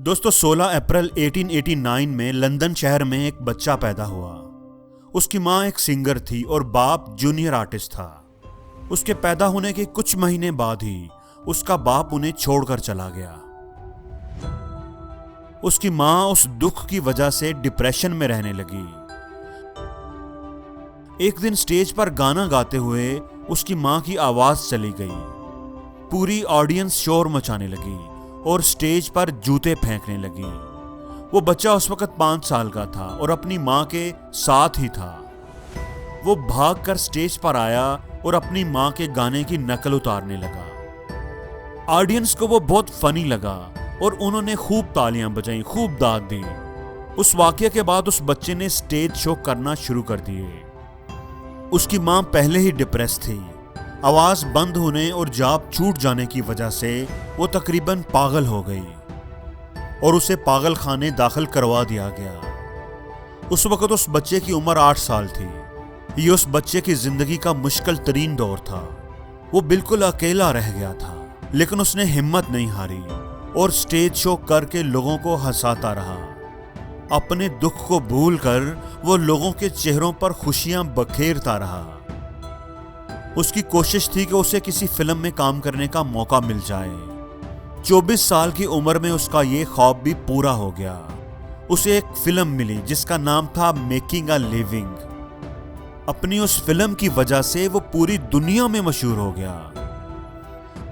दोस्तों 16 अप्रैल 1889 में लंदन शहर में एक बच्चा पैदा हुआ। उसकी माँ एक सिंगर थी और बाप जूनियर आर्टिस्ट था। उसके पैदा होने के कुछ महीने बाद ही उसका बाप उन्हें छोड़कर चला गया। उसकी माँ उस दुख की वजह से डिप्रेशन में रहने लगी। एक दिन स्टेज पर गाना गाते हुए उसकी माँ की आवाज चली गई। पूरी ऑडियंस शोर मचाने लगी और स्टेज पर जूते फेंकने लगी। वो बच्चा उस वक्त 5 साल का था और अपनी माँ के साथ ही था। वो भागकर स्टेज पर आया और अपनी माँ के गाने की नकल उतारने लगा। ऑडियंस को वो बहुत फनी लगा और उन्होंने खूब तालियां बजाई, खूब दाद दी। उस वाकये के बाद उस बच्चे ने स्टेज शो करना शुरू कर दिए। उसकी माँ पहले ही डिप्रेस थी। आवाज बंद होने और जाप छूट जाने की वजह से वो तकरीबन पागल हो गई और उसे पागल खाने दाखिल करवा दिया गया। उस वक्त उस बच्चे की उम्र 8 साल थी। ये उस बच्चे की जिंदगी का मुश्किल तरीन दौर था। वो बिल्कुल अकेला रह गया था, लेकिन उसने हिम्मत नहीं हारी और स्टेज शो करके लोगों को हंसाता रहा। अपने दुख को भूलकर वो लोगों के चेहरों पर खुशियां बखेरता रहा। उसकी कोशिश थी कि उसे किसी फिल्म में काम करने का मौका मिल जाए। 24 साल की उम्र में उसका ये ख्वाब भी पूरा हो गया। उसे एक फिल्म मिली जिसका नाम था मेकिंग अ लिविंग। अपनी उस फिल्म की वजह से वो पूरी दुनिया में मशहूर हो गया।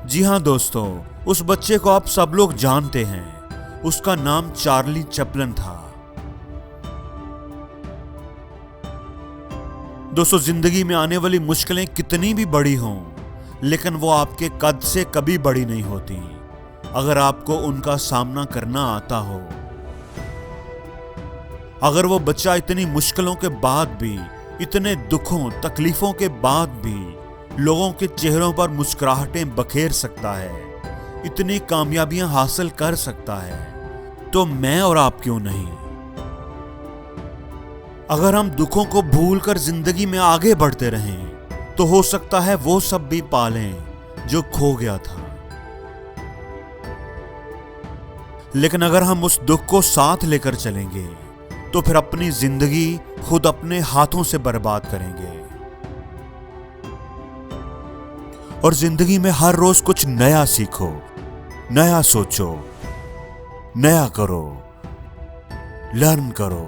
जी हां दोस्तों, उस बच्चे को आप सब लोग जानते हैं। उसका नाम चार्ली चैपलिन था। दोस्तों, जिंदगी में आने वाली मुश्किलें कितनी भी बड़ी हों, लेकिन वो आपके कद से कभी बड़ी नहीं होती अगर आपको उनका सामना करना आता हो। अगर वो बच्चा इतनी मुश्किलों के बाद भी, इतने दुखों तकलीफों के बाद भी लोगों के चेहरों पर मुस्कुराहटें बखेर सकता है, इतनी कामयाबियां हासिल कर सकता है, तो मैं और आप क्यों नहीं। अगर हम दुखों को भूलकर जिंदगी में आगे बढ़ते रहें तो हो सकता है वो सब भी पालें जो खो गया था। लेकिन अगर हम उस दुख को साथ लेकर चलेंगे तो फिर अपनी जिंदगी खुद अपने हाथों से बर्बाद करेंगे। और जिंदगी में हर रोज कुछ नया सीखो, नया सोचो, नया करो, लर्न करो।